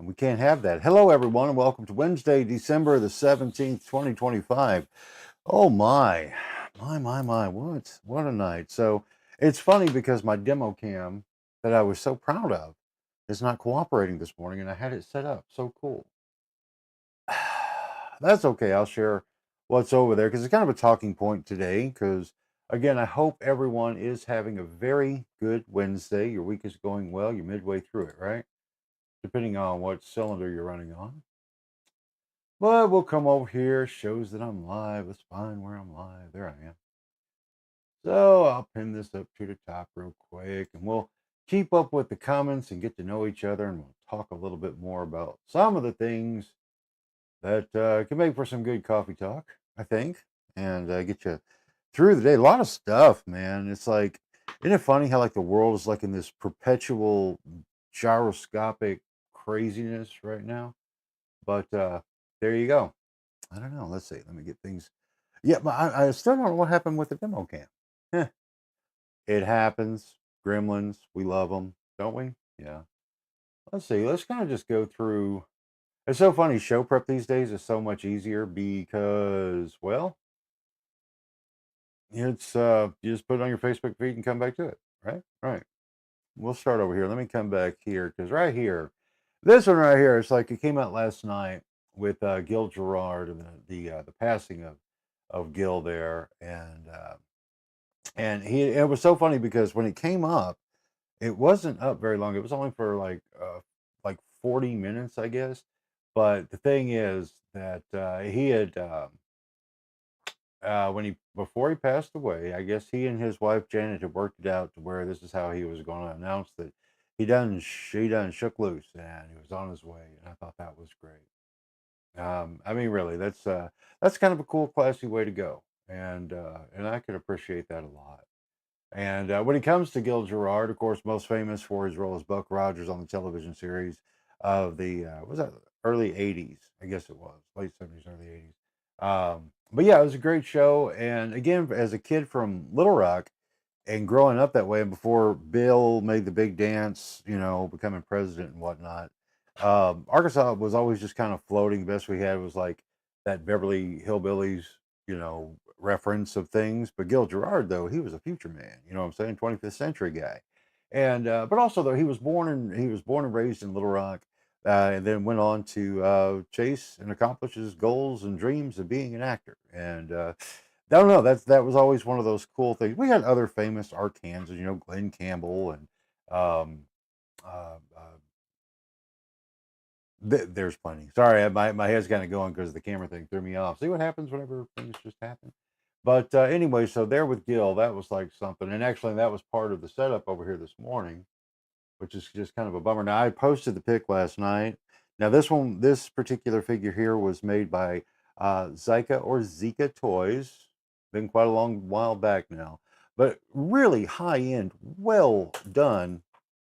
and we can't have that. Hello, everyone, and welcome to Wednesday, December the 17th, 2025. Oh, my, what a night. So it's funny because my demo cam that I was so proud of is not cooperating this morning, and I had it set up. So cool. That's okay. I'll share what's over there because it's kind of a talking point today. Because again, I hope everyone is having a very good Wednesday. Your week is going well. You're midway through it, right? Depending on what cylinder you're running on. But we'll come over here. Shows that I'm live. Let's find where I'm live. There I am. So I'll pin this up to the top real quick and we'll keep up with the comments and get to know each other. And we'll talk a little bit more about some of the things that can make for some good coffee talk, I think, and get you through the day. A lot of stuff, man. It's like, isn't it funny how like the world is like in this perpetual gyroscopic craziness right now? But there you go. I don't know. Let's see. Let me get things. Yeah, but I still don't know what happened with the demo cam. Heh, it happens. Gremlins, we love them, don't we? Yeah. Let's see. Let's kind of just go through. It's so funny. Show prep these days is so much easier because, well, it's you just put it on your Facebook feed and come back to it, right? Right. We'll start over here. Let me come back here because right here, this one right here, it's like it came out last night with Gil Gerard and the passing of Gil there, and he it was so funny because when it came up, it wasn't up very long. It was only for like 40 minutes, I guess. But the thing is that he had when he before he passed away, I guess he and his wife Janet had worked it out to where this is how he was going to announce that he done shook loose and he was on his way, and I thought that was great. I mean, really, that's kind of a cool, classy way to go, and I could appreciate that a lot. And when it comes to Gil Gerard, of course, most famous for his role as Buck Rogers on the television series of the was that early '80s? I guess it was late '70s, early '80s. But yeah, it was a great show. And again, as a kid from Little Rock and growing up that way, and before Bill made the big dance, becoming president and whatnot, Arkansas was always just kind of floating. The best we had was like that Beverly Hillbillies, reference of things. But Gil Gerard, though, he was a future man. You know what I'm saying? 25th century guy. And but also though he was born and raised in Little Rock, and then went on to chase and accomplish his goals and dreams of being an actor. And I don't know. That was always one of those cool things. We had other famous Arkansans, Glenn Campbell and um, uh, there's plenty. Sorry, my head's kind of going because the camera thing threw me off. See what happens whenever things just happen. But anyway, so there with Gil, that was like something. And actually, that was part of the setup over here this morning, which is just kind of a bummer. Now, I posted the pic last night. Now, this particular figure here was made by Zika or Zika Toys. Been quite a long while back now, but really high end, well done.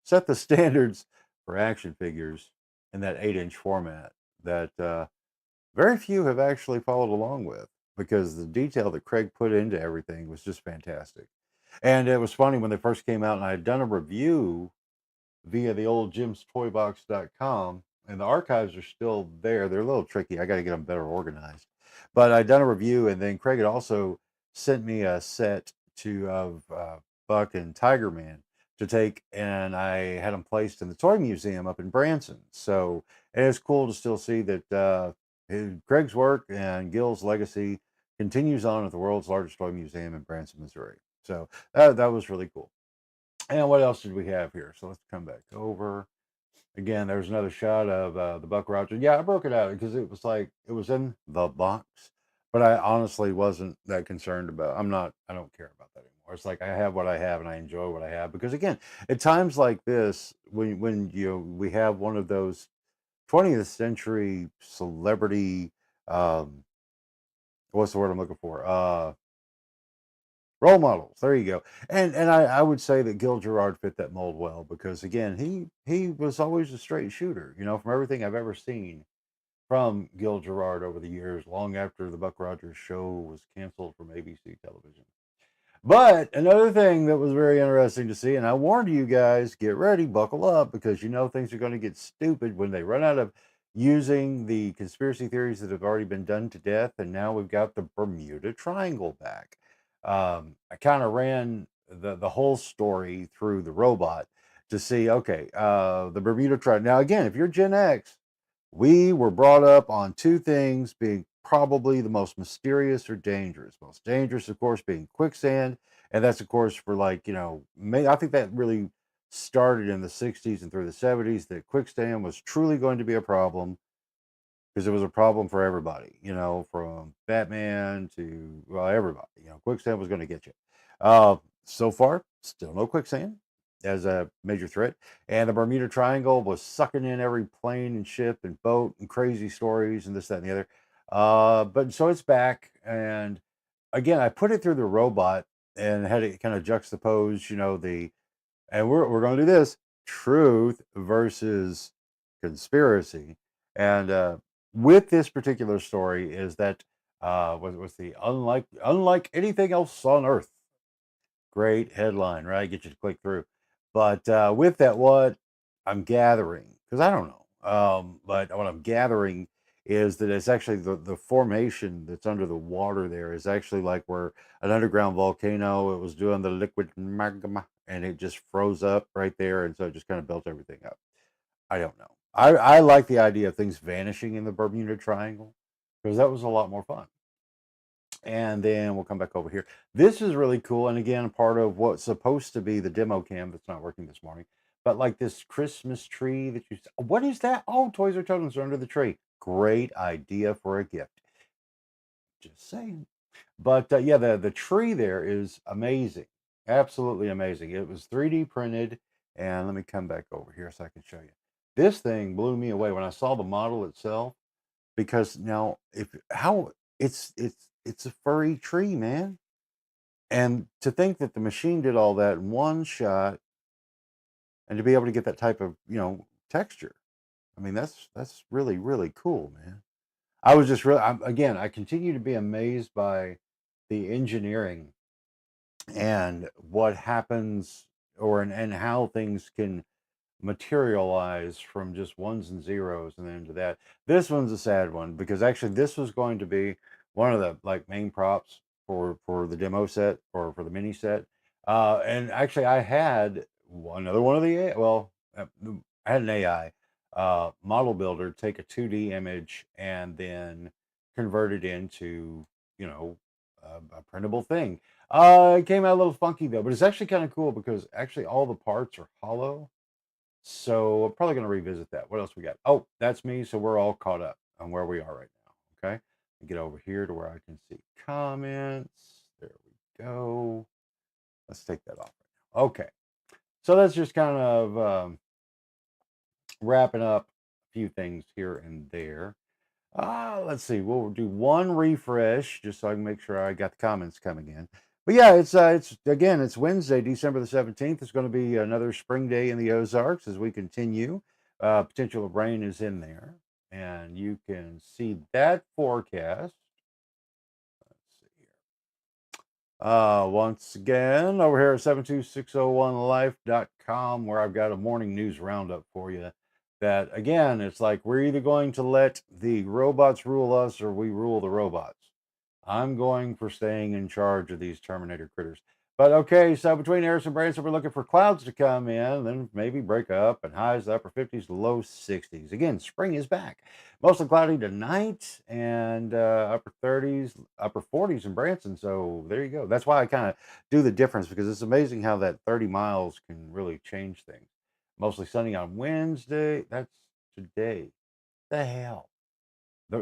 Set the standards for action figures in that 8-inch format that very few have actually followed along with because the detail that Craig put into everything was just fantastic. And it was funny when they first came out, and I had done a review via the old jimstoybox.com, and the archives are still there. They're a little tricky. I got to get them better organized. But I'd done a review, and then Craig had also sent me a set of Buck and Tiger Man to take, and I had them placed in the Toy Museum up in Branson. So it's cool to still see that Craig's work and Gil's legacy continues on at the world's largest toy museum in Branson, Missouri. So that was really cool. And what else did we have here? So let's come back over. Again, there's another shot of the Buck Rogers. Yeah, I broke it out because it was like it was in the box, but I honestly wasn't that concerned about. I don't care about that anymore. It's like I have what I have and I enjoy what I have because again, at times like this, when we have one of those 20th century celebrity, um, what's the word I'm looking for? Role models. There you go. And I would say that Gil Gerard fit that mold well because again, he was always a straight shooter, from everything I've ever seen from Gil Gerard over the years, long after the Buck Rogers show was canceled from ABC television. But another thing that was very interesting to see, and I warned you guys, get ready, buckle up, because you know things are going to get stupid when they run out of using the conspiracy theories that have already been done to death, and now we've got the Bermuda Triangle back. I kind of ran the whole story through the robot to see, okay, the Bermuda Triangle. Now, again, if you're Gen X, we were brought up on two things being probably the most mysterious or dangerous. Most dangerous, of course, being quicksand. And that's, of course, for like, I think that really started in the 60s and through the 70s that quicksand was truly going to be a problem because it was a problem for everybody, from Batman to, well, everybody. Quicksand was going to get you. So far, still no quicksand as a major threat. And the Bermuda Triangle was sucking in every plane and ship and boat and crazy stories and this, that, and the other. But so it's back. And again, I put it through the robot and had it kind of juxtapose, and we're going to do this truth versus conspiracy. And with this particular story is that was the unlike anything else on earth. Great headline, right? Get you to click through. But with that, what I'm gathering, because I don't know, but what I'm gathering is that it's actually the formation that's under the water there is actually like where an underground volcano, it was doing the liquid magma and it just froze up right there. And so it just kind of built everything up. I don't know. I like the idea of things vanishing in the Bermuda Triangle because that was a lot more fun. And then we'll come back over here. This is really cool. And again, part of what's supposed to be the demo cam that's not working this morning. But like this Christmas tree that what is that? Oh, Toys R Totems are under the tree. Great idea for a gift. Just saying. But yeah, the tree there is amazing. Absolutely amazing. It was 3D printed. And let me come back over here so I can show you. This thing blew me away when I saw the model itself because now if how it's a furry tree, man. And to think that the machine did all that in one shot and to be able to get that type of, texture. I mean, that's really, really cool, man. I was just really again, I continue to be amazed by the engineering and what happens and how things can materialize from just ones and zeros and then to that. This one's a sad one because actually this was going to be one of the like main props for the demo set or for the mini set. And actually I had another one of the I had an AI model builder take a 2D image and then convert it into, a printable thing. It came out a little funky though, but it's actually kind of cool because actually all the parts are hollow, so I'm probably going to revisit that. What else we got? Oh, that's me. So we're all caught up on where we are right now. Okay. Get over here to where I can see comments. There we go. Let's take that off right now. Okay. So that's just kind of wrapping up a few things here and there. Let's see. We'll do one refresh just so I can make sure I got the comments coming in. But yeah, it's Wednesday, December the 17th. It's going to be another spring day in the Ozarks as we continue. Potential of rain is in there, and you can see that forecast. Let's see here. Once again, over here at 72601life.com, where I've got a morning news roundup for you. That again, it's like we're either going to let the robots rule us or we rule the robots. I'm going for staying in charge of these Terminator critters. But okay, so between Harris and Branson, we're looking for clouds to come in, then maybe break up, and highs the upper 50s to low 60s. Again, spring is back. Mostly cloudy tonight and upper 30s, upper 40s in Branson. So there you go. That's why I kind of do the difference because it's amazing how that 30 miles can really change things. Mostly sunny on Wednesday. That's today. The hell.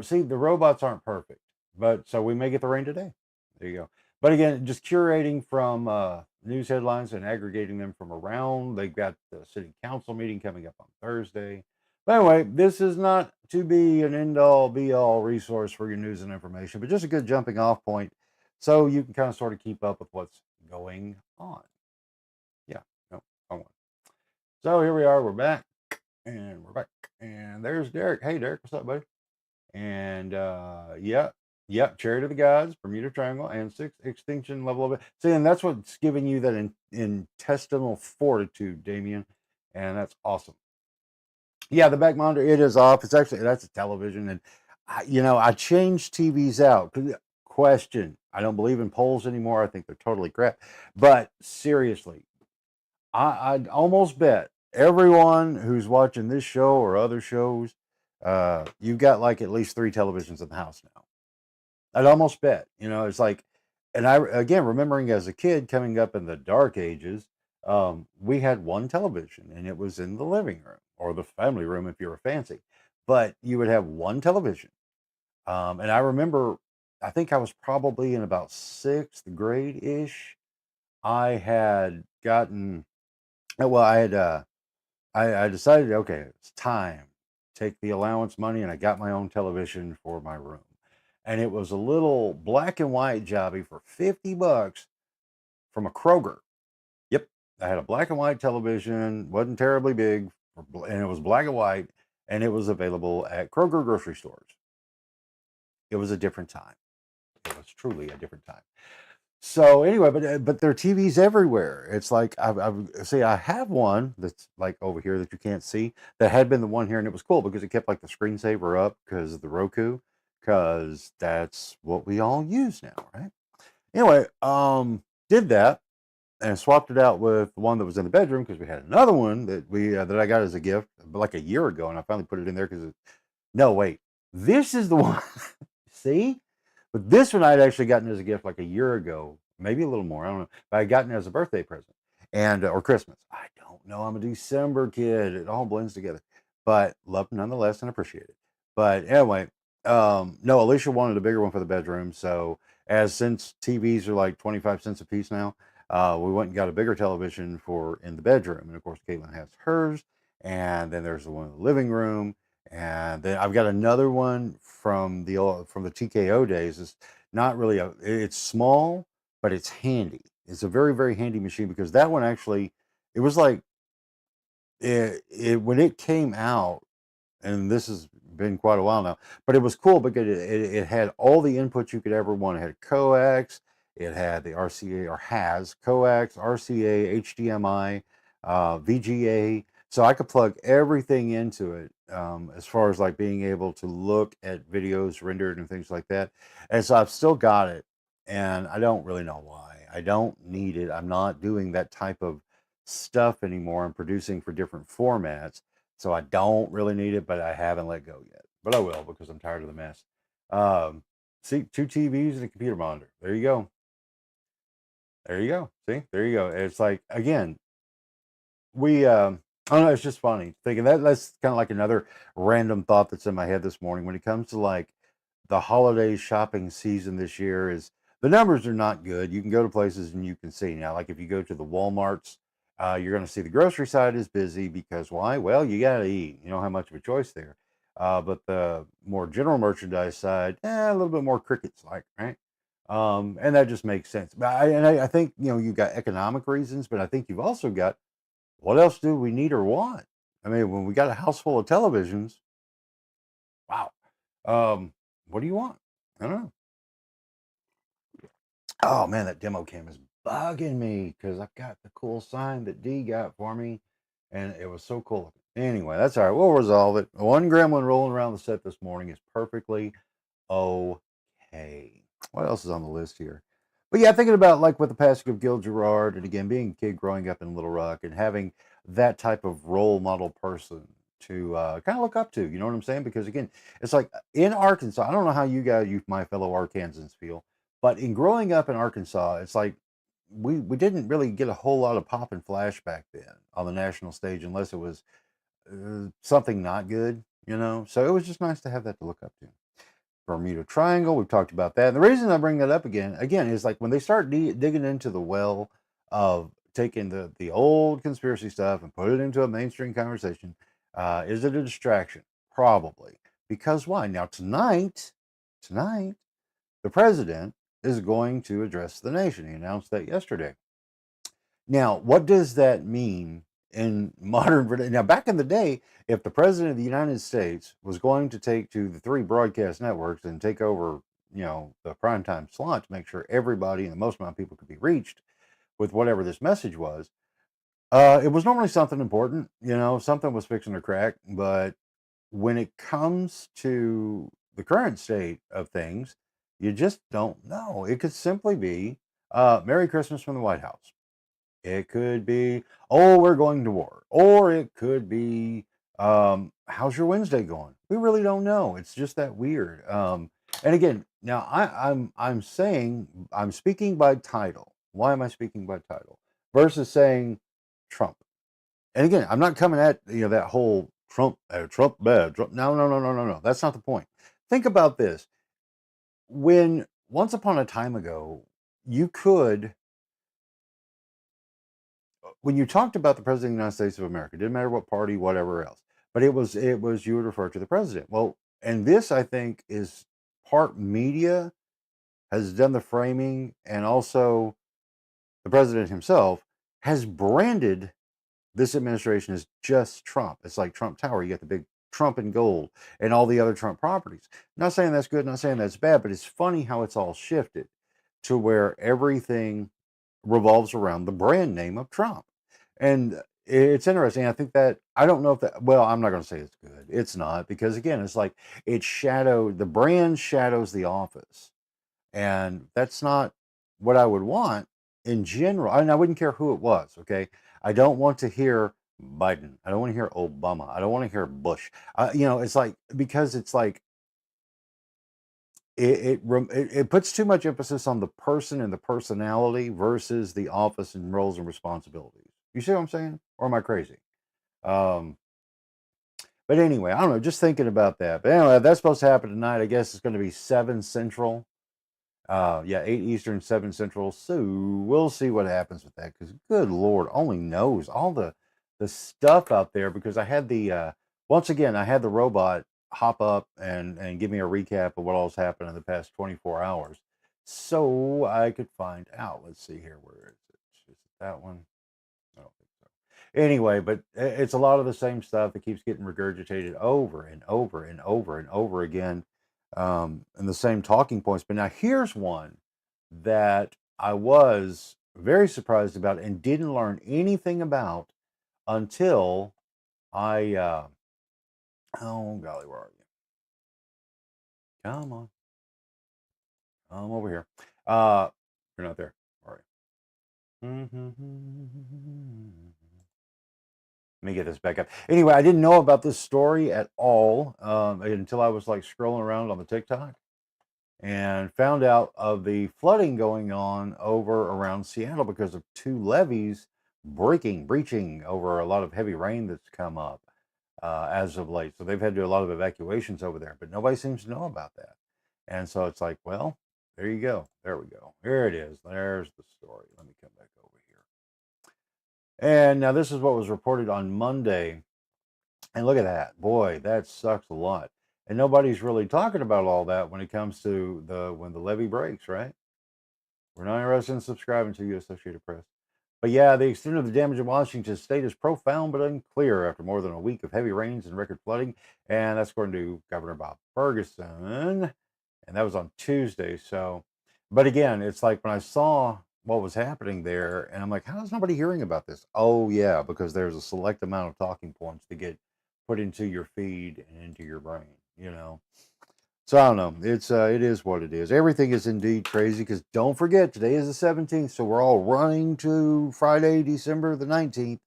See, the robots aren't perfect, but so we may get the rain today. There you go. But again, just curating from news headlines and aggregating them from around. They've got the city council meeting coming up on Thursday. But anyway, this is not to be an end all be all resource for your news and information, but just a good jumping off point so you can kind of sort of keep up with what's going on. Yeah, no, wrong one. So here we are. We're back and we're back. And there's Derek. Hey, Derek, what's up, buddy? And yeah, Yep, Chariot of the Gods, Bermuda Triangle, and six extinction level of it. See, and that's what's giving you that intestinal fortitude, Damien, and that's awesome. Yeah, the back monitor, it is off. It's actually, that's a television, and I changed TVs out. Question: I don't believe in polls anymore. I think they're totally crap. But seriously, I'd almost bet everyone who's watching this show or other shows, you've got like at least 3 televisions in the house now. I'd almost bet, it's like, and I, again, remembering as a kid coming up in the dark ages, we had one television and it was in the living room or the family room if you were fancy, but you would have one television. And I remember, I think I was probably in about sixth grade ish. I had gotten, well, I decided, okay, it's time. Take the allowance money, and I got my own television for my room. And it was a little black and white jobby for $50 from a Kroger. Yep, I had a black and white television, wasn't terribly big, and it was black and white, and it was available at Kroger grocery stores. It was a different time. It was truly a different time. So anyway, but there are TVs everywhere. It's like I have one that's like over here that you can't see that had been the one here, and it was cool because it kept like the screensaver up because of the Roku, because that's what we all use now, right? Anyway, did that and swapped it out with the one that was in the bedroom because we had another one that I got as a gift like a year ago, and I finally put it in there because no, wait, this is the one. See, but this one I'd actually gotten as a gift like a year ago, maybe a little more. I don't know, but I gotten it as a birthday present and or Christmas. I don't know. I'm a December kid. It all blends together, but love nonetheless and appreciate it. But anyway, no, Alicia wanted a bigger one for the bedroom. So since TVs are like 25 cents a piece now, we went and got a bigger television for in the bedroom. And of course, Caitlin has hers. And then there's the one in the living room. And then I've got another one from the TKO days. It's not really it's small, but it's handy. It's a very, very handy machine because that one actually, it was like when it came out, and this has been quite a while now, but it was cool because it had all the inputs you could ever want. It had coax, it had the RCA, or has coax, RCA, HDMI, VGA. So I could plug everything into it, as far as like being able to look at videos rendered and things like that. And so I've still got it, and I don't really know why. I don't need it. I'm not doing that type of stuff anymore. I'm producing for different formats. So I don't really need it, but I haven't let go yet. But I will because I'm tired of the mess. Um, See, 2 TVs and a computer monitor. There you go. There you go. See, there you go. It's like, again, I don't know. It's just funny thinking that's kind of like another random thought that's in my head this morning when it comes to like the holiday shopping season this year. Is the numbers are not good. You can go to places and you can see now, like if you go to the Walmarts, you're going to see the grocery side is busy because why? Well, you got to eat. You don't have much of a choice there. But the more general merchandise side, a little bit more crickets like, right? And that just makes sense. But I think, you've got economic reasons, but I think you've also got, what else do we need or want? I mean, when we got a house full of televisions, wow. What do you want? I don't know. Oh man, that demo cam is bugging me because I've got the cool sign that D got for me, and it was so cool. Anyway, that's all right. We'll resolve it. One gremlin rolling around the set this morning is perfectly okay. What else is on the list here? But yeah, thinking about like with the passing of Gil Gerard, and again being a kid growing up in Little Rock and having that type of role model person to kind of look up to. You know what I'm saying? Because again, it's like in Arkansas. I don't know how you my fellow Arkansans, feel, but in growing up in Arkansas, it's like we didn't really get a whole lot of pop and flash back then on the national stage unless it was something not good. So it was just nice to have that to look up to. Bermuda Triangle. We've talked about that. And the reason I bring that up again, is like when they start digging into the well of taking the old conspiracy stuff and put it into a mainstream conversation. Is it a distraction? Probably. Because why? Now tonight, the president is going to address the nation. He announced that yesterday. Now, what does that mean in modern? Now, back in the day, if the president of the United States was going to take to the 3 broadcast networks and take over, the primetime slot to make sure everybody and the most amount of people could be reached with whatever this message was. It was normally something important, something was fixing to crack. But when it comes to the current state of things, you just don't know. It could simply be Merry Christmas from the White House. It could be, oh, we're going to war. Or it could be, how's your Wednesday going? We really don't know. It's just that weird. And again, now I'm saying I'm speaking by title. Why am I speaking by title? Versus saying Trump. And again, I'm not coming at that whole Trump bad. Trump. No. That's not the point. Think about this. When once upon a time ago, you could, when you talked about the president of the United States of America, didn't matter what party, whatever else, but it was you would refer to the president. Well, and this I think is part media has done the framing, and also the president himself has branded this administration as just Trump. It's like Trump Tower. You got the big Trump in gold and all the other Trump properties. Not saying that's good, not saying that's bad, but it's funny how it's all shifted to where everything revolves around the brand name of Trump. And it's interesting. I think that, I don't know if that, well, I'm not going to say it's good. It's not, because again, it's like the brand shadows the office. And that's not what I would want in general. And I wouldn't care who it was. Okay. I don't want to hear Biden. I don't want to hear Obama. I don't want to hear Bush. It's like, because it's like, it puts too much emphasis on the person and the personality versus the office and roles and responsibilities. You see what I'm saying? Or am I crazy? Um, but anyway, I don't know. Just thinking about that. But anyway, that's supposed to happen tonight. I guess it's going to be 7 Central. Yeah, 8 Eastern, 7 Central. So we'll see what happens with that. Because good Lord, only knows all the stuff out there. Because I had once again, I had the robot hop up and give me a recap of what all's happened in the past 24 hours, so I could find out. Let's see here, where is it? Is it that one? I don't think so. Anyway, but it's a lot of the same stuff that keeps getting regurgitated over and over and over and over again, and the same talking points. But now here's one that I was very surprised about and didn't learn anything about until oh golly, where are you? Come on, I'm over here. You're not there. All right. Let me get this back up. Anyway, I didn't know about this story at all until I was like scrolling around on the TikTok and found out of the flooding going on over around Seattle because of 2 levees breaching over a lot of heavy rain that's come up as of late. So they've had to do a lot of evacuations over there, but nobody seems to know about that. And so it's like, well, there you go. There we go. Here it is. There's the story. Let me come back over here. And now this is what was reported on Monday. And look at that. Boy, that sucks a lot. And nobody's really talking about all that when it comes to when the levee breaks, right? We're not interested in subscribing to you, Associated Press. But yeah, the extent of the damage in Washington state is profound but unclear after more than a week of heavy rains and record flooding. And that's according to Governor Bob Ferguson. And that was on Tuesday. So, but again, it's like when I saw what was happening there, and I'm like, how is nobody hearing about this? Oh, yeah, because there's a select amount of talking points to get put into your feed and into your brain. So I don't know. It is what it is. Everything is indeed crazy, because don't forget, today is the 17th, so we're all running to Friday, December the 19th,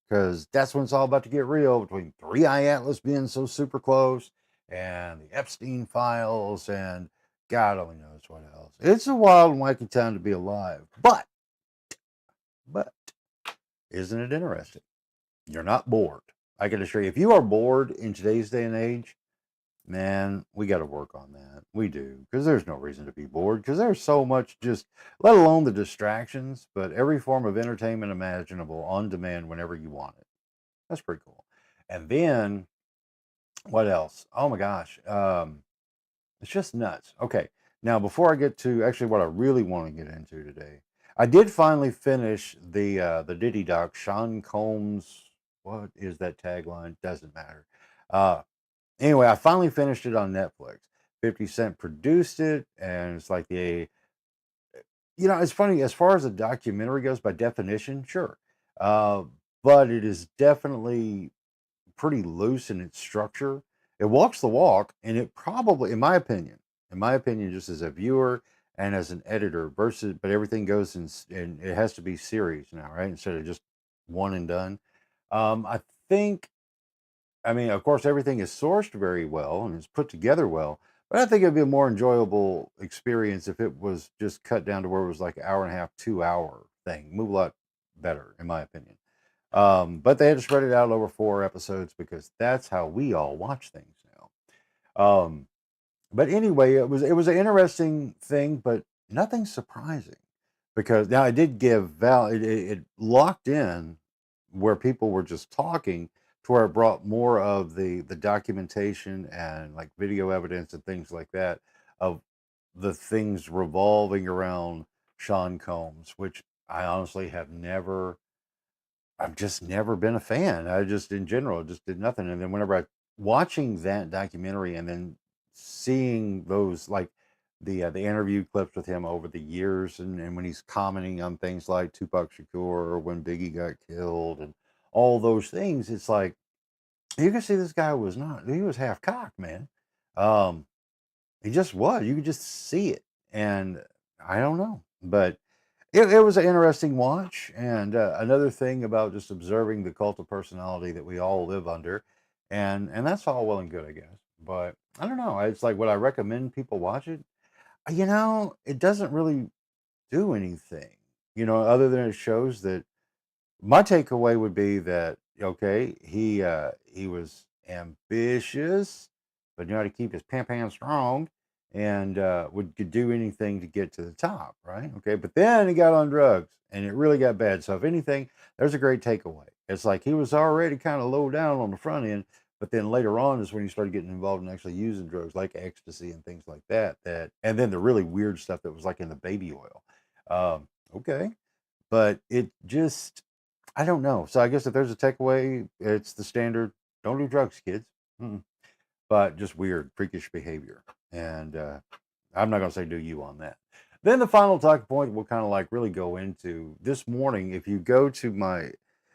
because that's when it's all about to get real, between 3i Atlas being so super close and the Epstein files and God only knows what else. It's a wild and wacky time to be alive. But isn't it interesting? You're not bored. I can assure you, if you are bored in today's day and age, man, we got to work on that. We do, because there's no reason to be bored, because there's so much, just let alone the distractions, but every form of entertainment imaginable on demand whenever you want it. That's pretty cool. And then what else? Oh my gosh. It's just nuts. Okay. Now, before I get to actually what I really want to get into today, I did finally finish the Diddy doc, Sean Combs. What is that tagline? Doesn't matter. Anyway, I finally finished it on Netflix, 50 Cent produced it, and it's like it's funny as far as a documentary goes, by definition, sure. Uh, but it is definitely pretty loose in its structure. It walks the walk, and it probably, in my opinion, just as a viewer and as an editor, versus, but everything goes and it has to be series now, right? Instead of just one and done. I think, I mean, of course, everything is sourced very well and it's put together well, but I think it'd be a more enjoyable experience if it was just cut down to where it was like an hour and a half, 2 hour thing. Move a lot better, in my opinion. But they had to spread it out over 4 episodes because that's how we all watch things now. But anyway, it was an interesting thing, but nothing surprising because now it did give it locked in where people were just talking to where it brought more of the documentation and like video evidence and things like that of the things revolving around Sean Combs, which I honestly have never I've just never been a fan. I just, in general, just did nothing. And then whenever I watching that documentary and then seeing those like the interview clips with him over the years, and when he's commenting on things like Tupac Shakur or when Biggie got killed and all those things, it's like you can see this guy was not, he was half cocked, man. Um, he just was. You could just see it. And I don't know. But it was an interesting watch. And another thing about just observing the cult of personality that we all live under. And that's all well and good, I guess. But I don't know. It's like, would I recommend people watch it? It doesn't really do anything, other than it shows that my takeaway would be that okay, he was ambitious, but knew how to keep his pam strong, and could do anything to get to the top, right? Okay, but then he got on drugs, and it really got bad. So if anything, there's a great takeaway. It's like he was already kind of low down on the front end, but then later on is when he started getting involved in actually using drugs like ecstasy and things like that. And then the really weird stuff that was like in the baby oil. Okay, but it just I don't know. So I guess if there's a takeaway, it's the standard: don't do drugs, kids. Mm-mm. But just weird, freakish behavior. And I'm not going to say do you on that. Then the final talking point we'll kind of like really go into this morning. If you go to my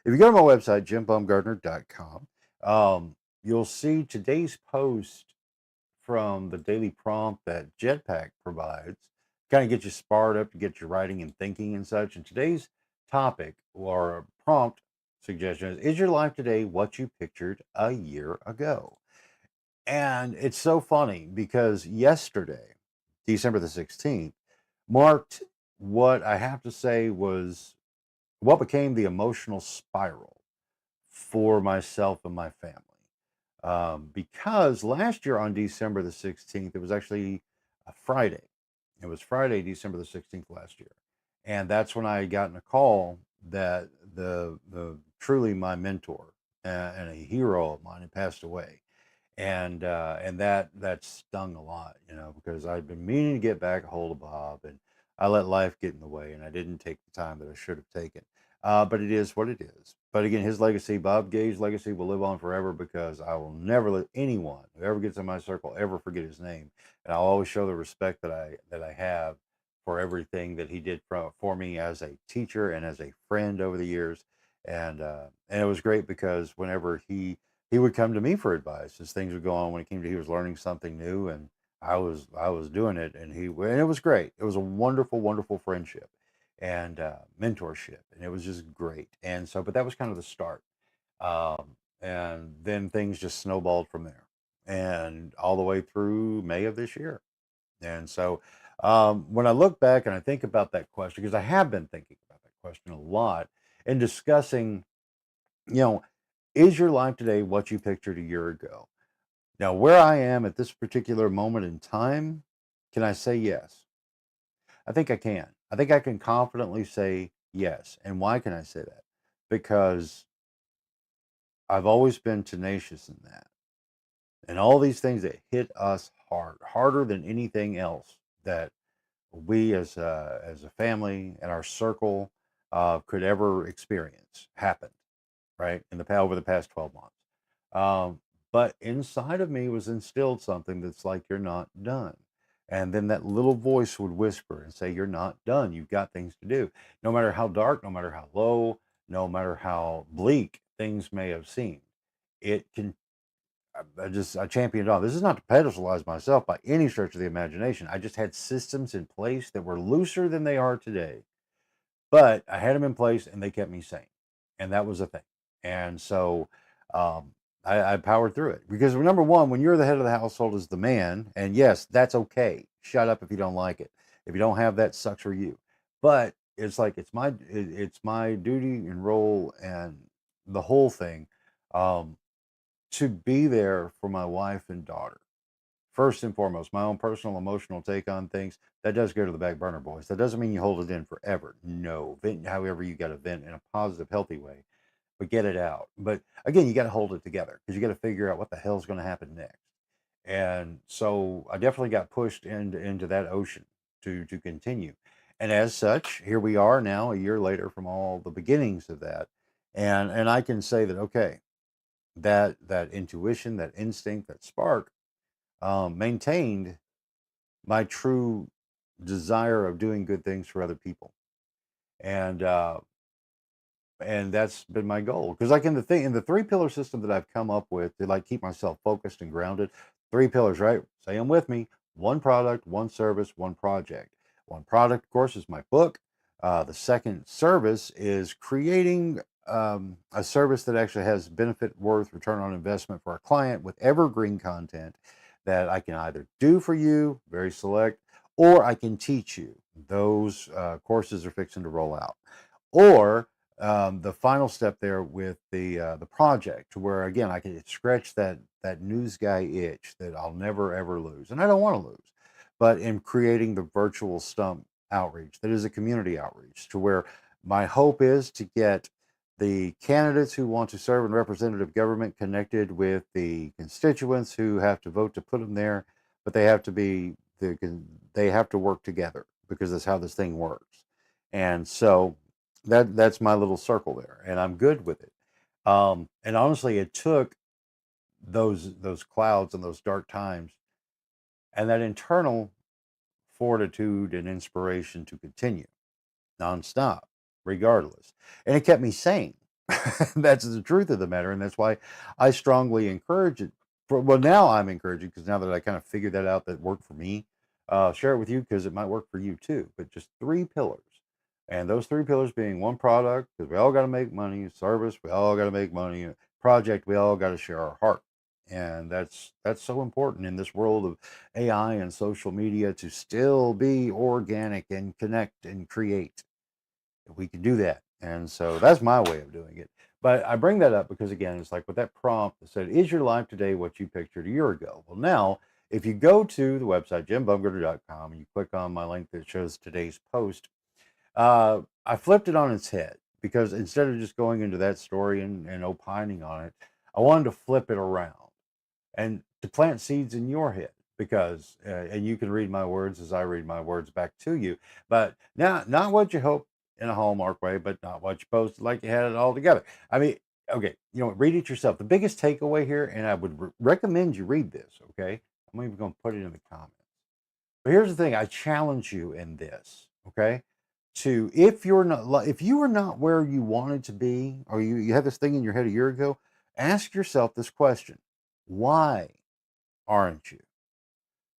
website, jimbumgardner.com, you'll see today's post from the daily prompt that Jetpack provides, kind of get you sparred up to get your writing and thinking and such. And today's topic or prompt suggestion is your life today what you pictured a year ago? And it's so funny because yesterday, December the 16th, marked what I have to say was what became the emotional spiral for myself and my family. Because last year on December the 16th, it was actually a Friday. It was Friday, December the 16th last year. And that's when I had gotten a call that the truly my mentor and a hero of mine had passed away. And that stung a lot, because I'd been meaning to get back a hold of Bob, and I let life get in the way, and I didn't take the time that I should have taken. But it is what it is. But again, his legacy, Bob Gage's legacy, will live on forever because I will never let anyone who ever gets in my circle ever forget his name, and I'll always show the respect that I have for everything that he did for me as a teacher and as a friend over the years. And it was great because whenever he would come to me for advice as things would go on when it came to he was learning something new, and I was doing it, and it was great. It was a wonderful, wonderful friendship and mentorship, and it was just great. And so, but that was kind of the start, and then things just snowballed from there, and all the way through May of this year. And so, when I look back and I think about that question, because I have been thinking about that question a lot and discussing, you know, is your life today what you pictured a year ago? Now, where I am at this particular moment in time, can I say yes? I think I can. I think I can confidently say yes. And why can I say that? Because I've always been tenacious in that. And all these things that hit us hard, harder than anything else that we as a family and our circle could ever experience happened, right? Over the past 12 months. But inside of me was instilled something that's like, you're not done. And then that little voice would whisper and say, you're not done. You've got things to do. No matter how dark, no matter how low, no matter how bleak things may have seemed, it can. I championed on. This is not to pedestalize myself by any stretch of the imagination. I just had systems in place that were looser than they are today, but I had them in place and they kept me sane, and that was a thing. And so I powered through it because number one, when you're the head of the household as the man, and yes, that's okay. Shut up if you don't like it. If you don't have that, sucks for you. But it's like it's my duty and role and the whole thing, um, to be there for my wife and daughter. First and foremost, my own personal emotional take on things, that does go to the back burner, boys. That doesn't mean you hold it in forever. No, vent however you got to vent in a positive, healthy way, but get it out. But again, you got to hold it together because you got to figure out what the hell's going to happen next. And so I definitely got pushed into that ocean to continue. And as such, here we are now, a year later from all the beginnings of that. And I can say that, okay, that intuition, that instinct, that spark, maintained my true desire of doing good things for other people, and that's been my goal. Because like in the three pillar system that I've come up with to like keep myself focused and grounded, three pillars, right? Say them with me: one product, one service, one project. One product, of course, is my book. The second service is creating a service that actually has benefit worth return on investment for our client with evergreen content that I can either do for you, very select, or I can teach you. Those courses are fixing to roll out. Or the final step there with the project, where again I can scratch that news guy itch that I'll never ever lose, and I don't want to lose. But in creating the virtual stump outreach, that is a community outreach, to where my hope is to get the candidates who want to serve in representative government connected with the constituents who have to vote to put them there, but they have to they have to work together because that's how this thing works. And so that's my little circle there, and I'm good with it. And honestly, it took those clouds and those dark times and that internal fortitude and inspiration to continue nonstop, regardless. And it kept me sane. That's the truth of the matter. And that's why I strongly encourage it. Well, now I'm encouraging because now that I kind of figured that out, that worked for me, share it with you because it might work for you too. But just three pillars. And those three pillars being one product, because we all got to make money, service, we all got to make money, project, we all got to share our heart. And that's so important in this world of AI and social media to still be organic and connect and create. We can do that. And so that's my way of doing it. But I bring that up because, again, it's like with that prompt that said, is your life today what you pictured a year ago? Well, now, if you go to the website, jimbumgarner.com, and you click on my link that shows today's post, I flipped it on its head because instead of just going into that story and opining on it, I wanted to flip it around and to plant seeds in your head because and you can read my words as I read my words back to you, but not what you hope in a Hallmark way, but not what you posted like you had it all together. I mean, okay, read it yourself. The biggest takeaway here, and I would recommend you read this. Okay, I'm even going to put it in the comments. But here's the thing: I challenge you in this. Okay, to if you are not where you wanted to be, or you had this thing in your head a year ago, ask yourself this question: why aren't you?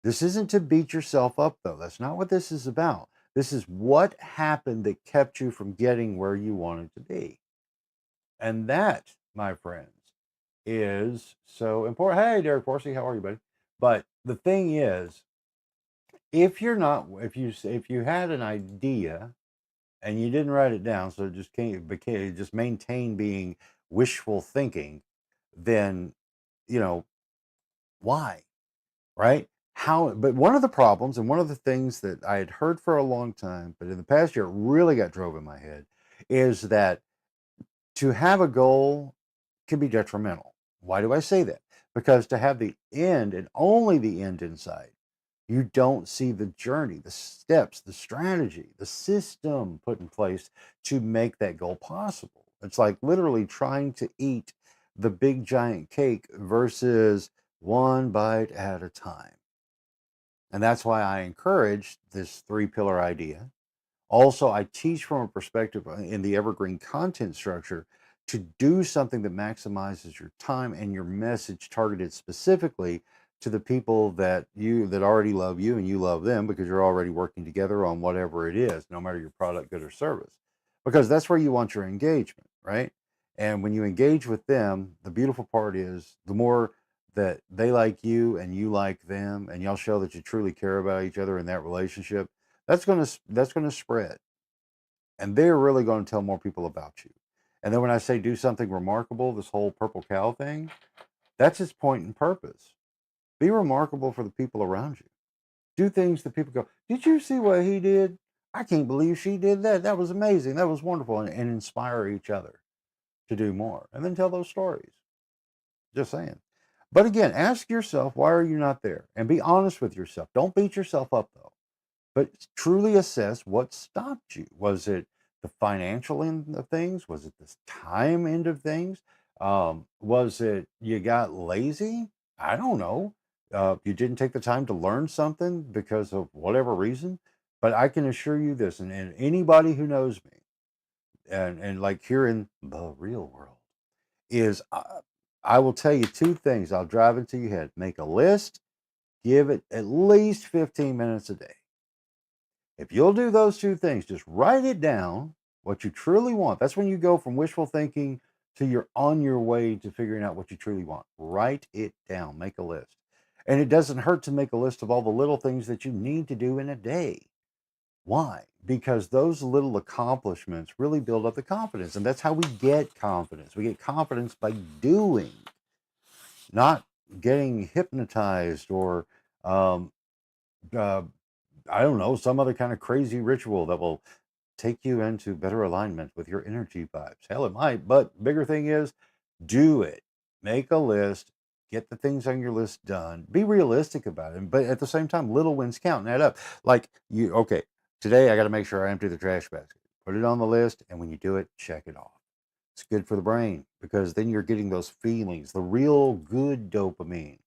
This isn't to beat yourself up, though. That's not what this is about. This is what happened that kept you from getting where you wanted to be. And that, my friends, is so important. Hey, Derek Forsey, how are you, buddy? But the thing is, if you're not, if you had an idea and you didn't write it down, so it just became just maintain being wishful thinking, then why? Right? How, but one of the problems and one of the things that I had heard for a long time, but in the past year it really got drove in my head, is that to have a goal can be detrimental. Why do I say that? Because to have the end and only the end in sight, you don't see the journey, the steps, the strategy, the system put in place to make that goal possible. It's like literally trying to eat the big giant cake versus one bite at a time. And that's why I encourage this 3-pillar idea. Also, I teach from a perspective in the evergreen content structure to do something that maximizes your time and your message targeted specifically to the people that already love you and you love them, because you're already working together on whatever it is, no matter your product, good, or service. Because that's where you want your engagement, right? And when you engage with them, the beautiful part is the more that they like you and you like them, and y'all show that you truly care about each other in that relationship, that's going to spread, and they're really going to tell more people about you. And then when I say do something remarkable, this whole purple cow thing, that's its point and purpose. Be remarkable for the people around you. Do things that people go, did you see what he did? I can't believe she did that. That was amazing. That was wonderful. And inspire each other to do more. And then tell those stories. Just saying. But again, ask yourself, why are you not there? And be honest with yourself. Don't beat yourself up, though, but truly assess what stopped you. Was it the financial end of things? Was it the time end of things? Was it you got lazy? I don't know. You didn't take the time to learn something because of whatever reason. But I can assure you this, and anybody who knows me, and like here in the real world, is I will tell you two things. I'll drive into your head. Make a list. Give it at least 15 minutes a day. If you'll do those two things, just write it down, what you truly want. That's when you go from wishful thinking to you're on your way to figuring out what you truly want. Write it down, make a list. And it doesn't hurt to make a list of all the little things that you need to do in a day. Why? Because those little accomplishments really build up the confidence. And that's how we get confidence. We get confidence by doing, not getting hypnotized or um, uh, I don't know, some other kind of crazy ritual that will take you into better alignment with your energy vibes. Hell, it might, but bigger thing is do it. Make a list, get the things on your list done. Be realistic about it, but at the same time, little wins count and add up. Like okay, today I got to make sure I empty the trash basket. Put it on the list, and when you do it, check it off. It's good for the brain because then you're getting those feelings, the real good dopamine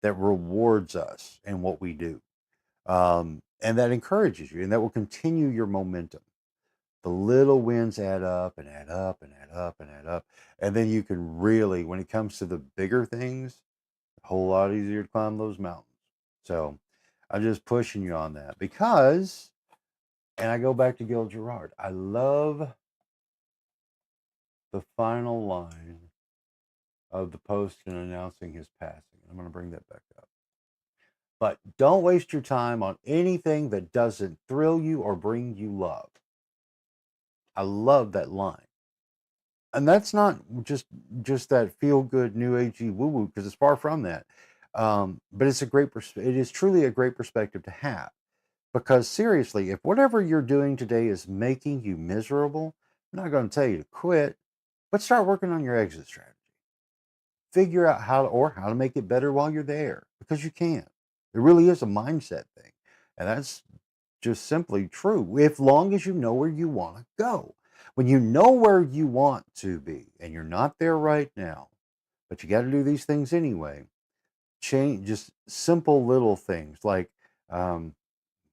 that rewards us in what we do. And that encourages you, and that will continue your momentum. The little wins add up and add up and add up and add up. And then you can really, when it comes to the bigger things, a whole lot easier to climb those mountains. So I'm just pushing you on that because, and I go back to Gil Gerard, I love the final line of the post in announcing his passing. I'm going to bring that back up. But don't waste your time on anything that doesn't thrill you or bring you love. I love that line. And that's not just that feel good new agey woo woo, because it's far from that. But it's it is truly a great perspective to have, because seriously, if whatever you're doing today is making you miserable, I'm not going to tell you to quit, but start working on your exit strategy. Figure out how to make it better while you're there, because you can. It really is a mindset thing, and that's just simply true. If long as you know where you want to go. When you know where you want to be and you're not there right now, but you got to do these things anyway, change just simple little things like um,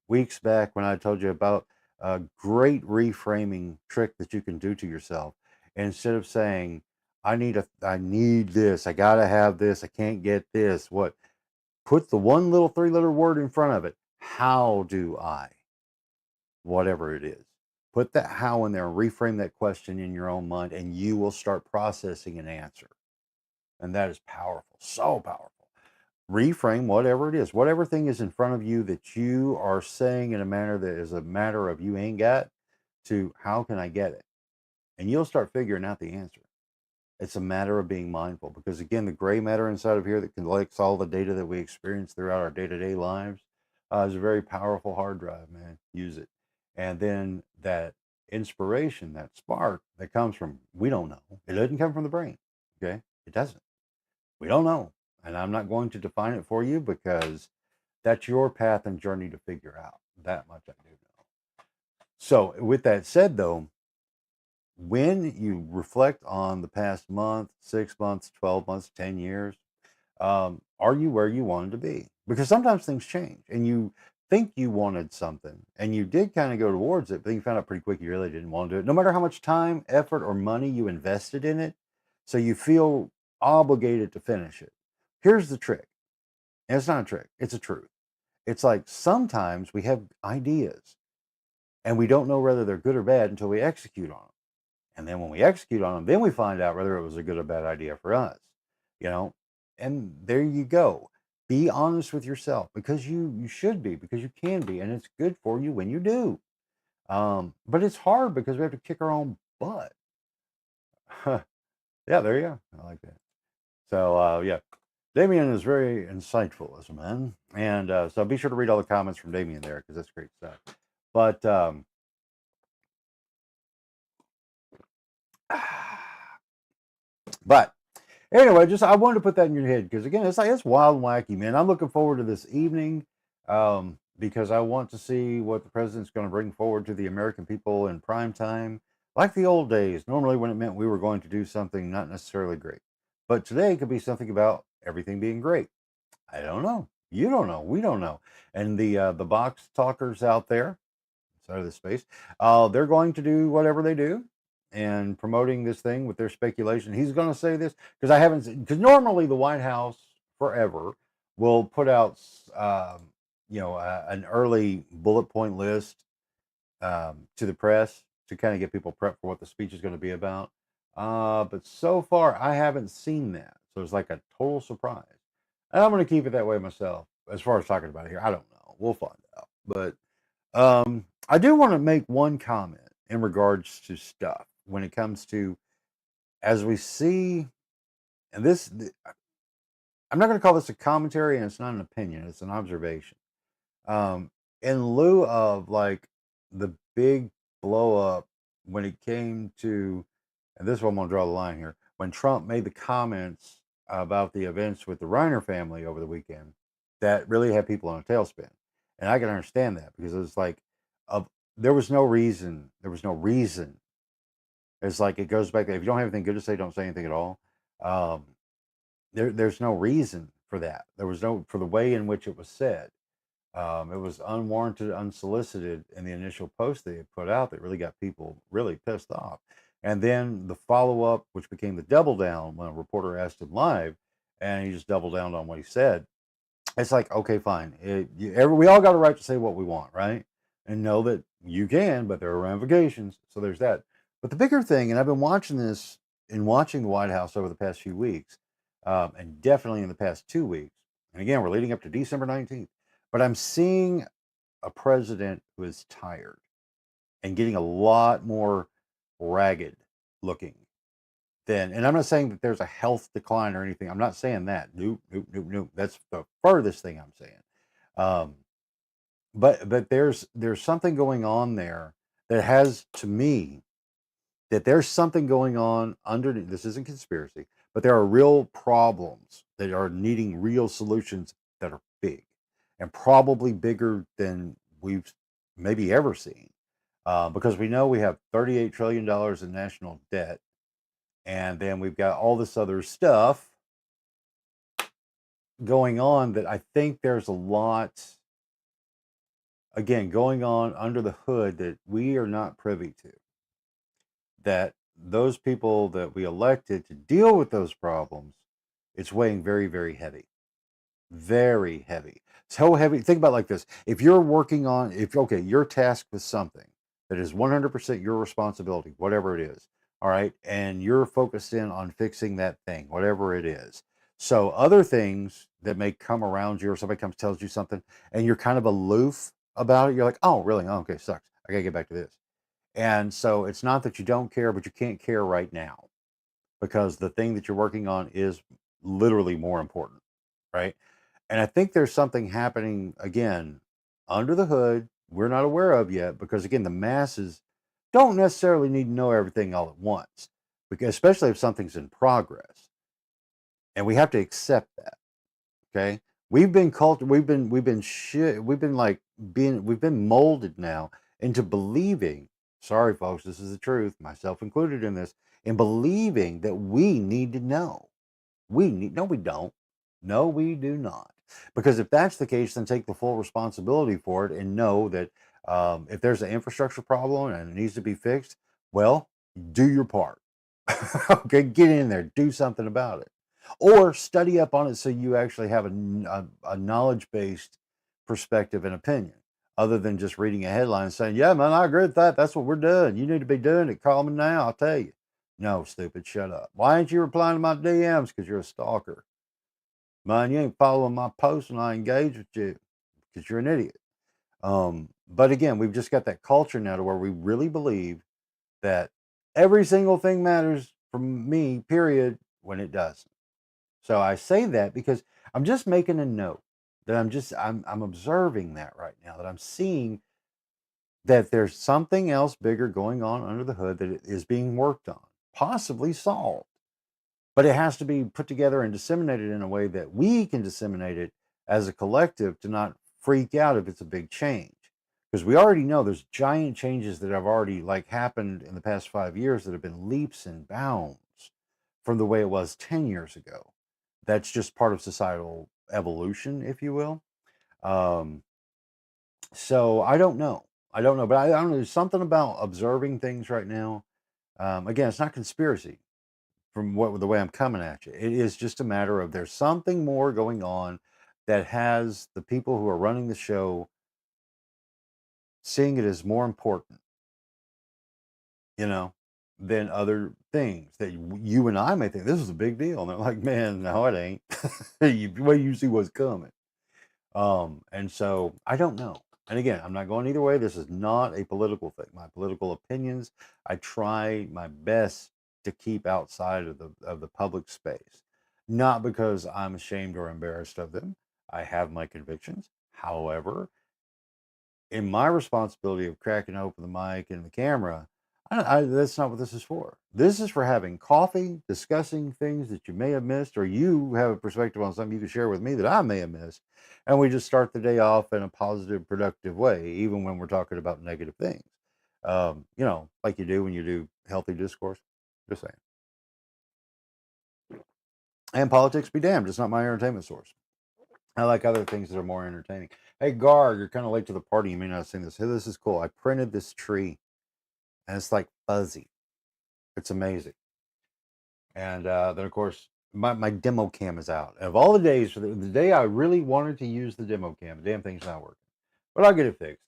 weeks back when I told you about a great reframing trick that you can do to yourself. Instead of saying, I need this, I gotta have this, I can't get this. What? Put the one little 3-letter word in front of it. How do I? Whatever it is. Put that how in there and reframe that question in your own mind, and you will start processing an answer. And that is powerful, so powerful. Reframe whatever it is, whatever thing is in front of you that you are saying in a manner that is a matter of you ain't got, to how can I get it? And you'll start figuring out the answer. It's a matter of being mindful, because again, the gray matter inside of here that collects all the data that we experience throughout our day-to-day lives is a very powerful hard drive, man. Use it. And then that inspiration, that spark that comes from, we don't know. It doesn't come from the brain. Okay. It doesn't. We don't know. And I'm not going to define it for you, because that's your path and journey to figure out. That much I do know. So with that said, though, when you reflect on the past month, 6 months, 12 months, 10 years, are you where you wanted to be? Because sometimes things change and you think you wanted something and you did kind of go towards it, but you found out pretty quick you really didn't want to do it, no matter how much time, effort, or money you invested in it. So you feel obligated to finish it. Here's the trick. And it's not a trick, it's a truth. It's like sometimes we have ideas and we don't know whether they're good or bad until we execute on them. And then when we execute on them, then we find out whether it was a good or bad idea for us, you know? And there you go. Be honest with yourself because you should be, because you can be, and it's good for you when you do. But it's hard because we have to kick our own butt. Yeah, there you go. I like that. So yeah, Damien is very insightful as a man, and so be sure to read all the comments from Damien there because that's great stuff. But but anyway, just I wanted to put that in your head because again, it's wild and wacky, man. I'm looking forward to this evening because I want to see what the president's going to bring forward to the American people in prime time, like the old days. Normally, when it meant we were going to do something not necessarily great, but today could be something about everything being great. I don't know. You don't know. We don't know. And the box talkers out there, side of the space, they're going to do whatever they do and promoting this thing with their speculation. He's going to say this because I haven't because normally the White House forever will put out an early bullet point list to the press to kind of get people prepped for what the speech is going to be about. But so far, I haven't seen that. So it's like a total surprise. And I'm going to keep it that way myself. As far as talking about it here, I don't know. We'll find out. But I do want to make one comment in regards to stuff when it comes to, as we see, and I'm not going to call this a commentary, and it's not an opinion, it's an observation. In lieu of like the big blow up when it came to, and this is what I'm going to draw the line here, when Trump made the comments about the events with the Reiner family over the weekend, that really had people on a tailspin. And I can understand that because it's like, of there was no reason. There was no reason. It's like it goes back. If you don't have anything good to say, don't say anything at all. Um, there's no reason for that. There was no for the way in which it was said. It was unwarranted, unsolicited in the initial post they had put out that really got people really pissed off. And then the follow up, which became the double down when a reporter asked him live, and he just doubled down on what he said. It's like, okay, fine. We all got a right to say what we want, right? And know that you can, but there are ramifications. So there's that. But the bigger thing, and I've been watching this and watching the White House over the past few weeks, and definitely in the past 2 weeks. And again, we're leading up to December 19th. But I'm seeing a president who is tired and getting a lot more ragged looking than, and I'm not saying that there's a health decline or anything. I'm not saying that. Nope, nope, nope, nope. That's the furthest thing I'm saying. Um, but there's something going on there that has to me that there's something going on under this isn't conspiracy, but there are real problems that are needing real solutions that are big and probably bigger than we've maybe ever seen. Because we know we have $38 trillion in national debt, and then we've got all this other stuff going on that I think there's a lot, again, going on under the hood that we are not privy to. That those people that we elected to deal with those problems, it's weighing very, very heavy. Very heavy. So heavy. Think about it like this. If you're working on, if okay, you're tasked with something that is 100% your responsibility, whatever it is, all right, and you're focused in on fixing that thing, whatever it is. So other things that may come around you, or somebody comes tells you something, and you're kind of aloof about it. You're like, oh, really? Oh, okay, sucks. I gotta get back to this. And so it's not that you don't care, but you can't care right now because the thing that you're working on is literally more important, right? And I think there's something happening again under the hood we're not aware of yet because again the masses don't necessarily need to know everything all at once because especially if something's in progress and we have to accept that. Okay, we've been like being we've been molded now into believing Sorry, folks, this is the truth, myself included in this, in believing that we need to know. No, we don't. No, we do not. Because if that's the case, then take the full responsibility for it and know that if there's an infrastructure problem and it needs to be fixed, well, do your part. Okay, get in there, do something about it, or study up on it so you actually have a knowledge based perspective and opinion, other than just reading a headline and saying, "Yeah, man, I agree with that. That's what we're doing. You need to be doing it. Call me now. I'll tell you." No, stupid, shut up. Why ain't you replying to my DMs? Because you're a stalker. Man, you ain't following my posts and I engage with you because you're an idiot. But again, we've just got that culture now to where we really believe that every single thing matters from me, period, when it doesn't. So I say that because I'm just making a note that I'm observing that right now, that I'm seeing that there's something else bigger going on under the hood that is being worked on, possibly solved. But it has to be put together and disseminated in a way that we can disseminate it as a collective to not freak out if it's a big change. Because we already know there's giant changes that have already like happened in the past 5 years that have been leaps and bounds from the way it was 10 years ago. That's just part of societal evolution, if you will. Um, so I don't know. I don't know, but I don't know. There's something about observing things right now. Again, it's not conspiracy from what the way I'm coming at you. It is just a matter of there's something more going on that has the people who are running the show seeing it as more important, you know, than other things that you and I may think this is a big deal. And they're like, man, no, it ain't. Well, you see what's coming. And so I don't know. And again, I'm not going either way. This is not a political thing. My political opinions, I try my best to keep outside of the public space. Not because I'm ashamed or embarrassed of them. I have my convictions. However, in my responsibility of cracking open the mic and the camera, that's not what this is for. This is for having coffee, discussing things that you may have missed, or you have a perspective on something you can share with me that I may have missed. And we just start the day off in a positive, productive way, even when we're talking about negative things. Like you do when you do healthy discourse. Just saying. And politics be damned. It's not my entertainment source. I like other things that are more entertaining. Hey, Gar, you're kind of late to the party. You may not have seen this. Hey, this is cool. I printed this tree and it's like fuzzy. It's amazing. And then, of course, my demo cam is out. Of all the days, for the day I really wanted to use the demo cam, the damn thing's not working. But I'll get it fixed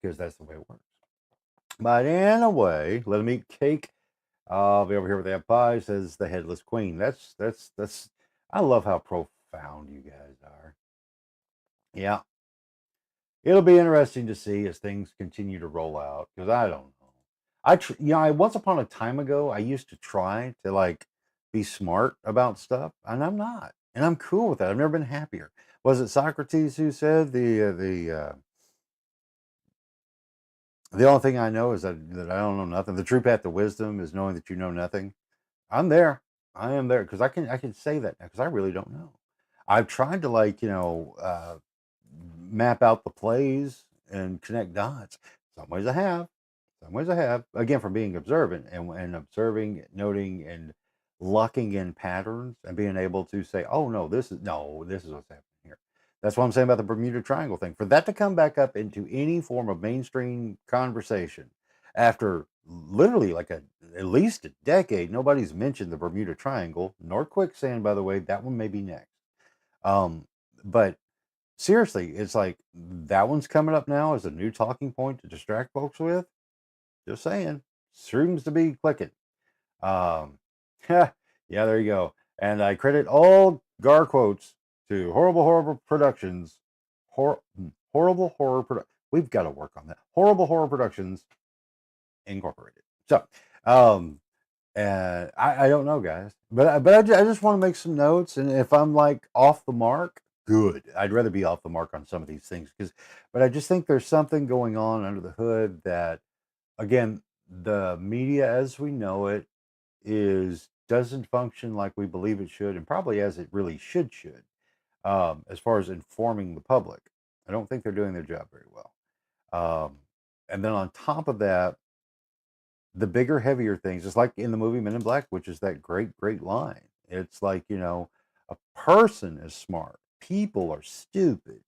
because that's the way it works. But anyway, let me eat cake. I'll be over here with that pie, says the headless queen. That's. I love how profound you guys are. Yeah, it'll be interesting to see as things continue to roll out because I don't know. I once upon a time ago I used to try to like be smart about stuff, and I'm not, and I'm cool with that. I've never been happier. Was it Socrates who said the only thing I know is that I don't know nothing. The true path to wisdom is knowing that you know nothing. I'm there. I am there because I can say that now because I really don't know. I've tried to map out the plays and connect dots. Some ways I have. Some ways I have. Again, from being observant and observing, noting, and locking in patterns and being able to say, "Oh this is what's happening here." That's what I'm saying about the Bermuda Triangle thing. For that to come back up into any form of mainstream conversation after literally at least a decade, nobody's mentioned the Bermuda Triangle nor quicksand. By the way, that one may be next. But seriously, it's like that one's coming up now as a new talking point to distract folks with. Just saying, seems to be clicking. Um, yeah, there you go. And I credit all Gar quotes to Horrible Horror Productions. Horrible Horror Product. We've got to work on that. Horrible Horror Productions Incorporated. So, and I don't know, guys, but I just want to make some notes. And if I'm like off the mark, good. I'd rather be off the mark on some of these things but I just think there's something going on under the hood that, again, the media as we know it is doesn't function like we believe it should, and probably as it really should. As far as informing the public, I don't think they're doing their job very well. Um, and then on top of that, the bigger, heavier things. It's like in the movie Men in Black, which is that great, great line. It's like, a person is smart, people are stupid.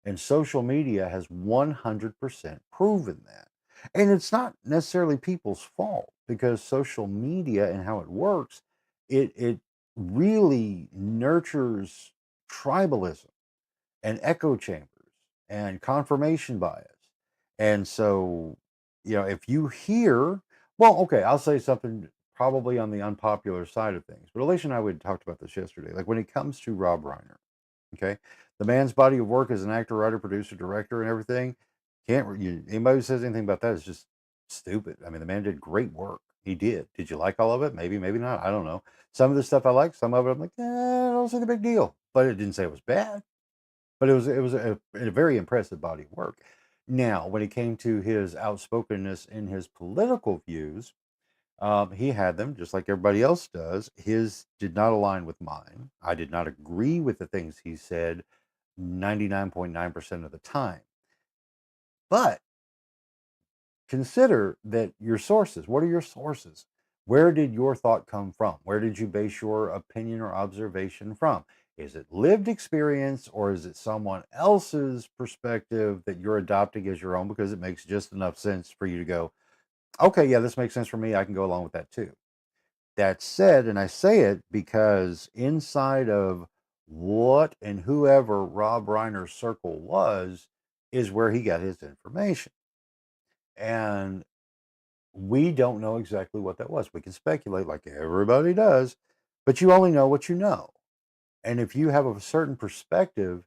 And social media has 100% proven that. And it's not necessarily people's fault because social media and how it works, it really nurtures tribalism and echo chambers and confirmation bias. And so, if you hear, well, okay, I'll say something probably on the unpopular side of things, but Alicia and I would talked about this yesterday. Like when it comes to Rob Reiner, okay, the man's body of work as an actor, writer, producer, director, and everything, anybody who says anything about that is just stupid. I mean, the man did great work. He did. Did you like all of it? Maybe, maybe not. I don't know. Some of the stuff I like, some of it I'm like, I don't see the big deal. But it didn't say it was bad. But it was a very impressive body of work. Now, when it came to his outspokenness in his political views, he had them just like everybody else does. His did not align with mine. I did not agree with the things he said 99.9% of the time. But consider that your sources. What are your sources? Where did your thought come from? Where did you base your opinion or observation from? Is it lived experience or is it someone else's perspective that you're adopting as your own because it makes just enough sense for you to go, okay, yeah, this makes sense for me. I can go along with that too. That said, and I say it because inside of what and whoever Rob Reiner's circle was, is where he got his information. And we don't know exactly what that was. We can speculate like everybody does, but you only know what you know. And if you have a certain perspective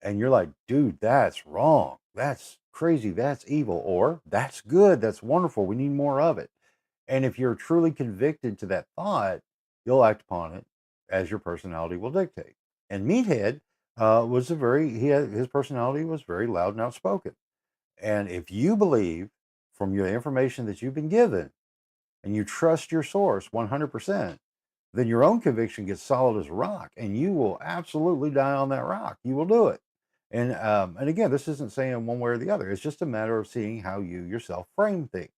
and you're like, dude, that's wrong, that's crazy, that's evil, or that's good, that's wonderful, we need more of it. And if you're truly convicted to that thought, you'll act upon it as your personality will dictate. And Meathead was his personality was very loud and outspoken. And if you believe from your information that you've been given and you trust your source 100%, then your own conviction gets solid as a rock and you will absolutely die on that rock. You will do it. And again, this isn't saying one way or the other. It's just a matter of seeing how you yourself frame things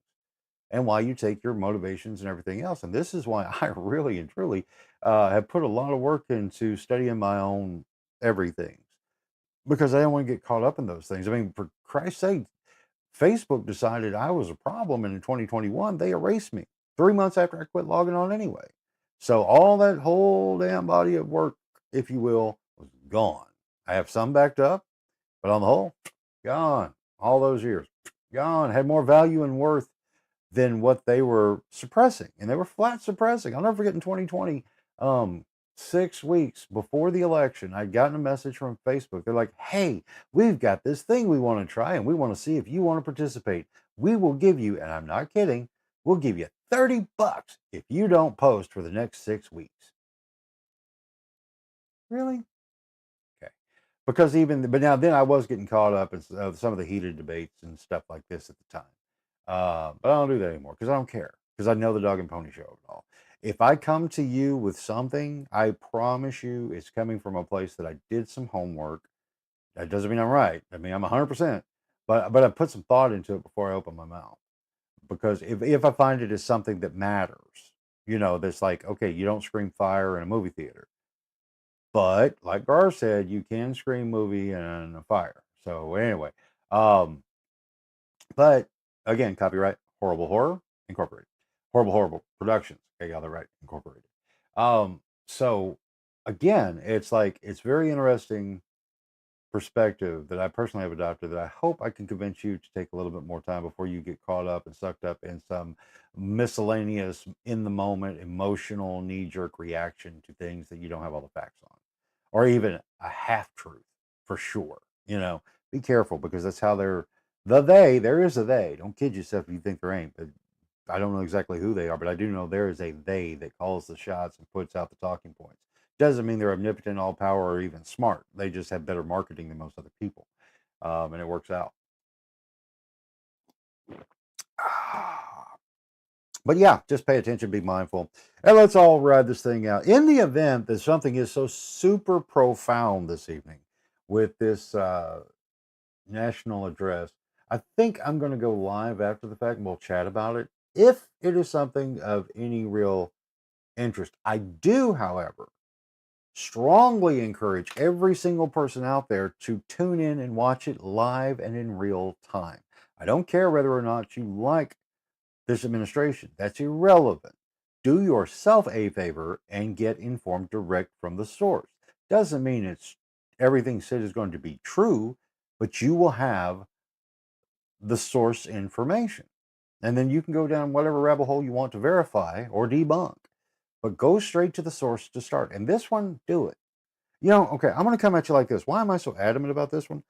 and why you take your motivations and everything else. And this is why I really and truly have put a lot of work into studying my own everything because I don't want to get caught up in those things. I mean, for Christ's sake, Facebook decided I was a problem, and in 2021, they erased me 3 months after I quit logging on anyway. So all that whole damn body of work, if you will, was gone. I have some backed up, but on the whole, gone. All those years, gone. Had more value and worth than what they were suppressing, and they were flat suppressing. I'll never forget in 2020, 6 weeks before the election, I'd gotten a message from Facebook. They're like, "Hey, we've got this thing we want to try, and we want to see if you want to participate. We will give you, and I'm not kidding, we'll give you $30 if you don't post for the next 6 weeks." Really? Okay. Because but now then I was getting caught up in some of the heated debates and stuff like this at the time. But I don't do that anymore because I don't care because I know the dog and pony show of it all. If I come to you with something, I promise you it's coming from a place that I did some homework. That doesn't mean I'm right. I mean I'm 100%, but I put some thought into it before I open my mouth. Because if I find it is something that matters, that's like okay, you don't scream fire in a movie theater. But like Gar said, you can scream movie and a fire. So anyway, um, but again, copyright Horrible Horror Incorporated, Horrible Productions. Okay, got that right, Incorporated. So again, it's like it's very interesting perspective that I personally have adopted that I hope I can convince you to take a little bit more time before you get caught up and sucked up in some miscellaneous, in the moment, emotional, knee jerk reaction to things that you don't have all the facts on, or even a half truth for sure. Be careful because that's how there is a they. Don't kid yourself if you think there ain't. But I don't know exactly who they are, but I do know there is a they that calls the shots and puts out the talking points. Doesn't mean they're omnipotent, all power, or even smart. They just have better marketing than most other people, and it works out. But yeah, just pay attention, be mindful, and let's all ride this thing out. In the event that something is so super profound this evening with this national address, I think I'm going to go live after the fact and we'll chat about it. if it is something of any real interest. I do, however, strongly encourage every single person out there to tune in and watch it live and in real time. I don't care whether or not you like this administration. That's irrelevant. Do yourself a favor and get informed direct from the source. Doesn't mean it's everything said is going to be true, but you will have the source information. And then you can go down whatever rabbit hole you want to verify or debunk. But go straight to the source to start. And this one, do it. Okay, I'm going to come at you like this. Why am I so adamant about this one?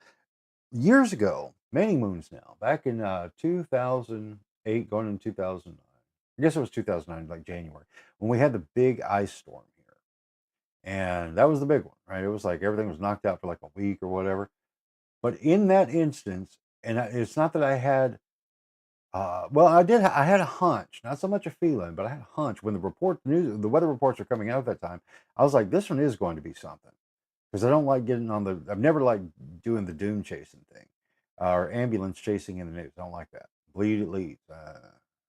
Years ago, many moons now, back in 2008, going into 2009, I guess it was 2009, like January, when we had the big ice storm here. And that was the big one, right? It was like everything was knocked out for like a week or whatever. But in that instance, and it's not that I had, well, I had a hunch, not so much a feeling, but I had a hunch when the weather reports are coming out at that time. I was like, this one is going to be something. Because I don't like I've never liked doing the doom chasing thing or ambulance chasing in the news. I don't like that. Bleed it leads.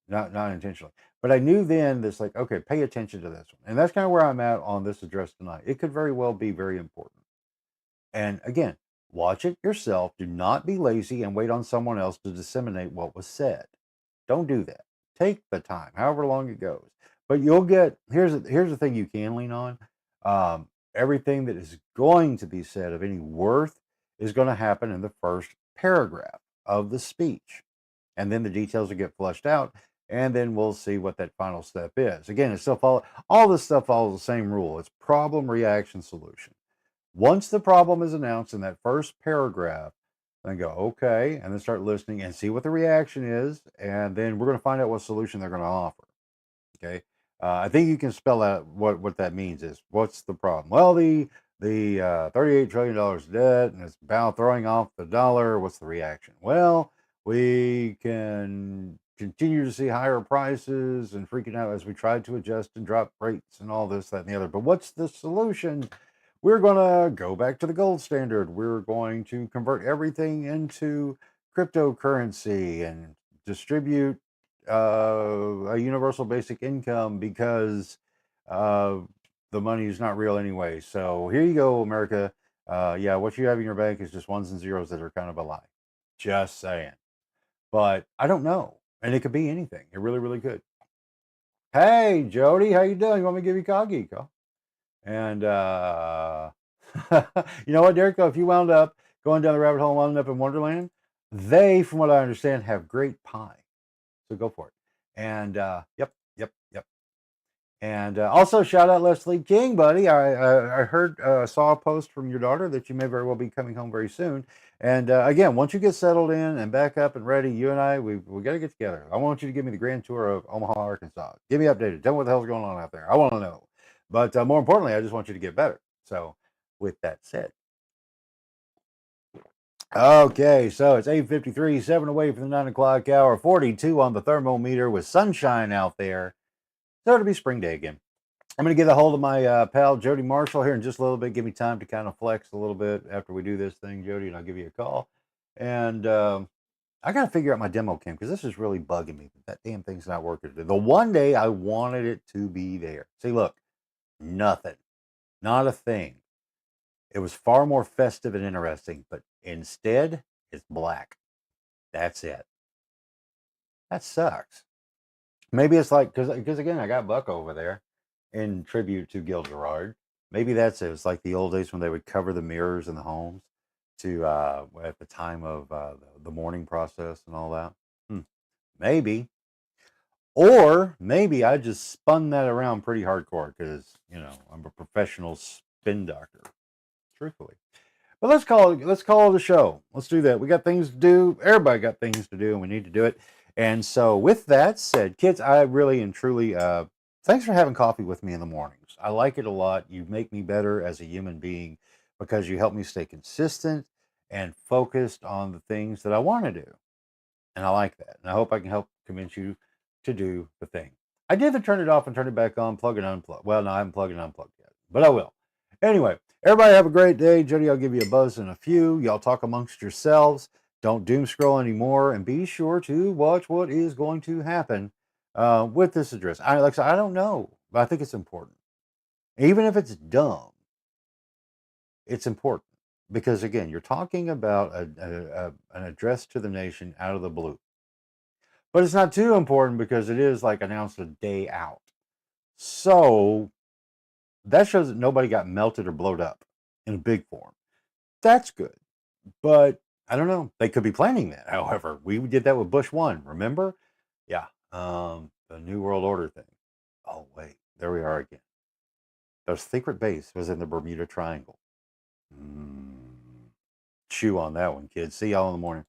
Not intentionally. But I knew then this, like, okay, pay attention to this one. And that's kind of where I'm at on this address tonight. It could very well be very important. And again, watch it yourself. Do not be lazy and wait on someone else to disseminate what was said. Don't do that. Take the time, however long it goes. But you'll get, here's the thing you can lean on. Everything that is going to be said of any worth is going to happen in the first paragraph of the speech. And then the details will get flushed out. And then we'll see what that final step is. Again, all this stuff follows the same rule. It's problem, reaction, solution. Once the problem is announced in that first paragraph, then go, okay, and then start listening and see what the reaction is. And then we're going to find out what solution they're going to offer. Okay. I think you can spell out what that means is. What's the problem? Well, the $38 trillion debt, and it's about throwing off the dollar. What's the reaction? Well, we can continue to see higher prices and freaking out as we try to adjust and drop rates and all this, that, and the other. But what's the solution? We're going to go back to the gold standard. We're going to convert everything into cryptocurrency and distribute a universal basic income because the money is not real anyway. So here you go, America. Yeah, what you have in your bank is just ones and zeros that are kind of a lie. Just saying. But I don't know. And it could be anything. It really, really could. Hey, Jody, how you doing? You want me to give you Coggy? And you know what, Derek? If you wound up going down the rabbit hole and wound up in Wonderland, they, from what I understand, have great pie. So go for it. And yep. And also shout out Leslie King, buddy. I heard, saw a post from your daughter that you may very well be coming home very soon. And again, once you get settled in and back up and ready, you and I, we got to get together. I want you to give me the grand tour of Omaha, Arkansas. Give me updated. Tell me what the hell's going on out there. I want to know. But more importantly, I just want you to get better. So with that said. Okay, so it's 8:53, 7 away from the 9 o'clock hour, 42 on the thermometer with sunshine out there. So it'll be spring day again. I'm going to get a hold of my pal Jody Marshall here in just a little bit. Give me time to kind of flex a little bit after we do this thing, Jody, and I'll give you a call. And I got to figure out my demo cam because this is really bugging me. That damn thing's not working. The one day I wanted it to be there. See, look, nothing, not a thing. It was far more festive and interesting, but instead it's black. That's it. That sucks. Maybe it's like, because again, I got Buck over there in tribute to Gil Gerard. Maybe that's it. It's like the old days when they would cover the mirrors in the homes to at the time of the mourning process and all that. Maybe. Or maybe I just spun that around pretty hardcore because, I'm a professional spin doctor, truthfully. But let's call it a show. Let's do that. We got things to do. Everybody got things to do, and we need to do it. And so with that said, kids, I really and truly, thanks for having coffee with me in the mornings. I like it a lot. You make me better as a human being because you help me stay consistent and focused on the things that I want to do. And I like that. And I hope I can help convince you to do the thing. I did turn it off and turn it back on, plug and unplug. Well, no, I haven't plugged and unplugged yet, but I will. Anyway, everybody have a great day. Jody, I'll give you a buzz in a few. Y'all talk amongst yourselves. Don't doom scroll anymore. And be sure to watch what is going to happen with this address. Like I said, I don't know, but I think it's important. Even if it's dumb, it's important because again, you're talking about an address to the nation out of the blue. But it's not too important because it is like announced a day out. So that shows that nobody got melted or blowed up in a big form. That's good. But I don't know. They could be planning that. However, we did that with Bush 1, remember? Yeah. The New World Order thing. Oh, wait. There we are again. Their secret base was in the Bermuda Triangle. Mm. Chew on that one, kids. See y'all in the morning.